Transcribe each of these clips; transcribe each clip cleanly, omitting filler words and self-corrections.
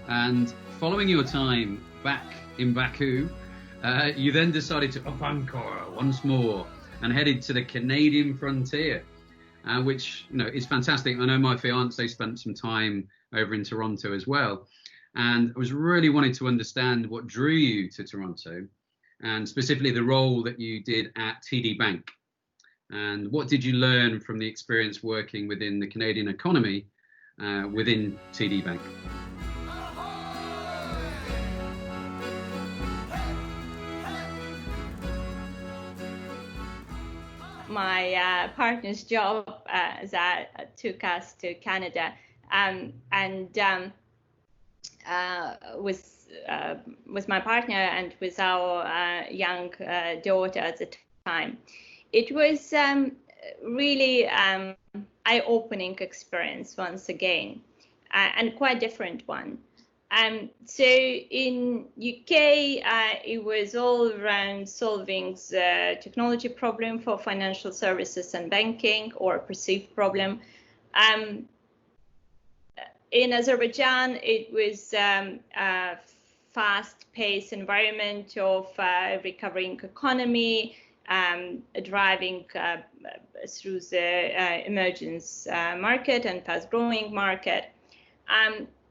And following your time back in Baku, you then decided to up anchor once more and headed to the Canadian frontier, which is fantastic. I know my fiance spent some time over in Toronto as well, and I was really wanting to understand what drew you to Toronto, and specifically the role that you did at TD Bank. And what did you learn from the experience working within the Canadian economy within TD Bank? My partner's job that took us to Canada, with my partner and with our young daughter at the time. It was really eye-opening experience once again, and quite different one. So in UK, it was all around solving the technology problem for financial services and banking, or perceived problem. In Azerbaijan, it was a fast-paced environment of recovering economy, driving through the emergence market and fast-growing market.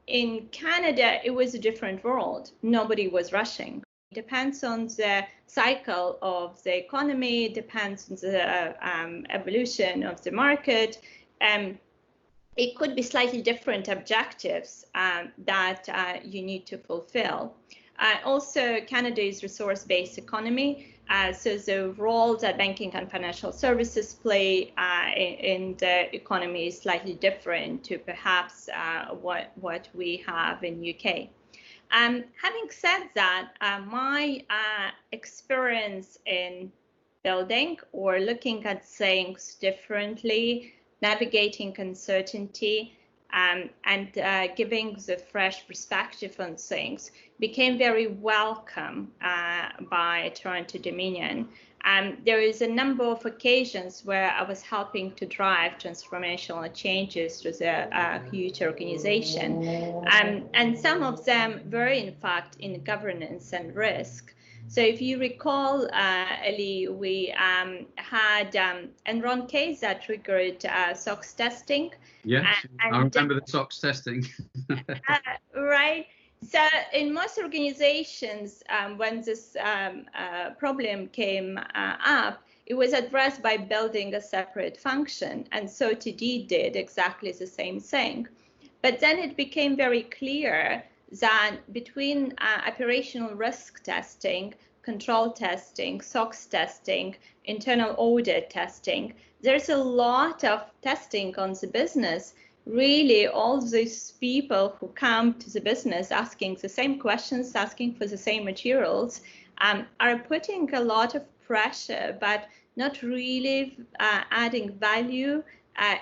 In Canada, it was a different world. Nobody was rushing. It depends on the cycle of the economy, depends on the evolution of the market. It could be slightly different objectives that you need to fulfill. Also, Canada is resource-based economy. So the role that banking and financial services play in the economy is slightly different to perhaps what we have in UK. Having said that, my experience in building or looking at things differently, navigating uncertainty, and giving the fresh perspective on things became very welcome by Toronto Dominion. There is a number of occasions where I was helping to drive transformational changes to the huge organization. And some of them were, in fact, in governance and risk. So if you recall, Ali, we had Enron case that triggered SOX testing. Yes, I remember the SOX testing. Right. So in most organizations, when this problem came up, it was addressed by building a separate function. And so TD did exactly the same thing. But then it became very clear that between operational risk testing, control testing, SOX testing, internal audit testing, there's a lot of testing on the business. Really, all these people who come to the business asking the same questions, asking for the same materials, are putting a lot of pressure, but not really adding value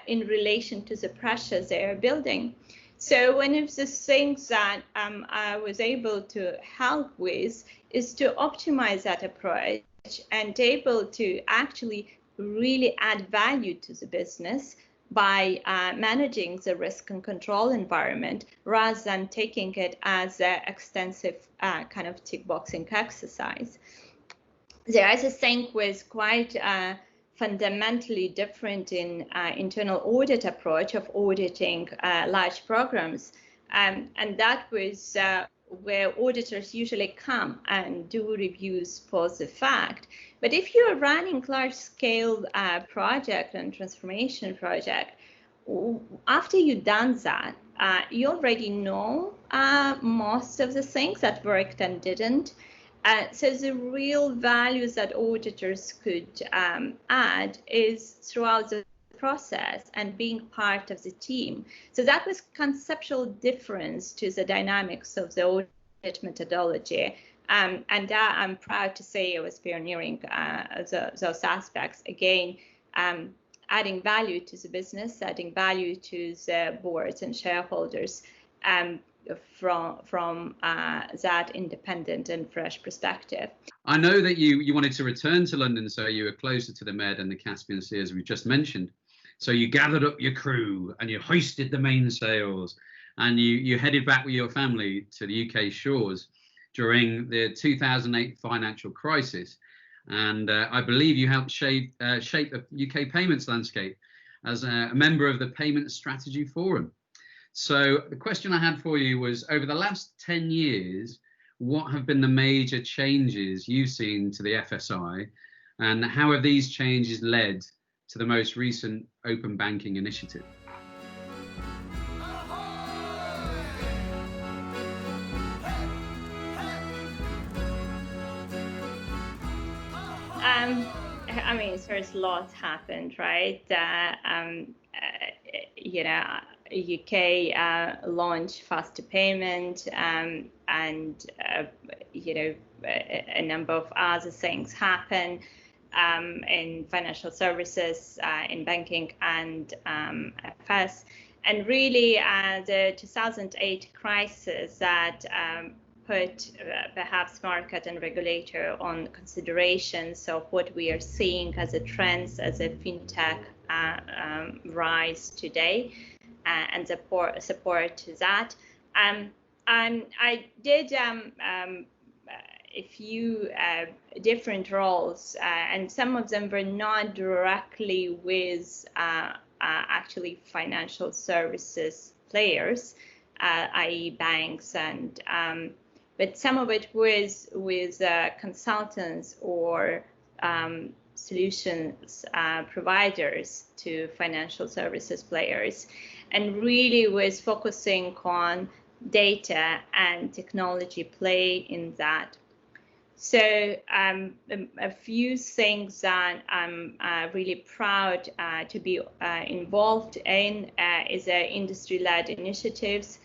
in relation to the pressure they are building. So one of the things that I was able to help with is to optimize that approach and able to actually really add value to the business by managing the risk and control environment rather than taking it as an extensive kind of tick boxing exercise. There is a thing with quite fundamentally different in internal audit approach of auditing large programs. And that was where auditors usually come and do reviews post the fact. But if you're running large-scale project and transformation project, after you've done that, you already know most of the things that worked and didn't. So the real values that auditors could add is throughout the process and being part of the team. So that was conceptual difference to the dynamics of the audit methodology. And I'm proud to say I was pioneering those aspects. Again, adding value to the business, adding value to the boards and shareholders from that independent and fresh perspective. I know that you wanted to return to London, so you were closer to the Med and the Caspian Sea, as we just mentioned. So you gathered up your crew and you hoisted the mainsails and you headed back with your family to the UK shores during the 2008 financial crisis. And I believe you helped shape the UK payments landscape as a member of the Payment Strategy Forum. So the question I had for you was, over the last 10 years, what have been the major changes you've seen to the FSI, and how have these changes led to the most recent open banking initiative? I mean, there's lots happened, right? You know, UK launched faster payment, and you know, a number of other things happen in financial services, in banking, and FS. And really, the 2008 crisis that put perhaps market and regulator on considerations of what we are seeing as a trends as a fintech rise today, and support to that. And I did a few different roles, and some of them were not directly with actually financial services players, i.e. banks, and but some of it was with consultants or solutions providers to financial services players, and really was focusing on data and technology play in that. So a few things that I'm really proud to be involved in is industry-led initiatives.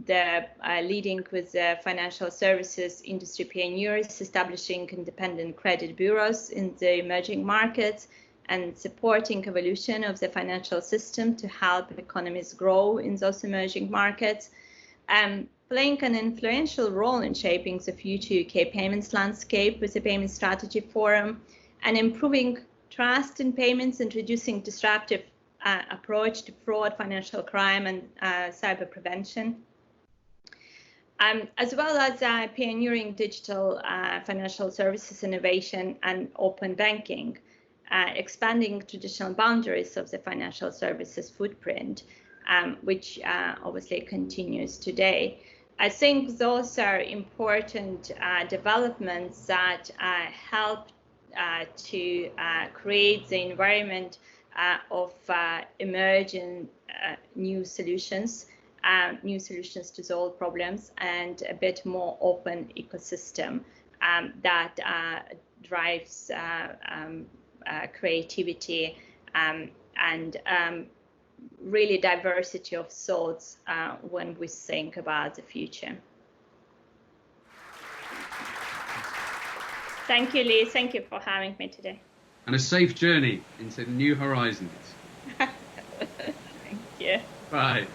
The leading with the financial services industry pioneers, establishing independent credit bureaus in the emerging markets, and supporting evolution of the financial system to help economies grow in those emerging markets. Playing an influential role in shaping the future UK payments landscape with the Payment Strategy Forum, and improving trust in payments and reducing disruptive approach to fraud, financial crime, and cyber prevention. As well as pioneering digital financial services innovation and open banking, expanding traditional boundaries of the financial services footprint, which obviously continues today. I think those are important developments that help to create the environment of emerging new solutions to solve problems, and a bit more open ecosystem that drives creativity and really diversity of thoughts when we think about the future. Thank you, Lee. Thank you for having me today. And a safe journey into new horizons. Thank you. Bye.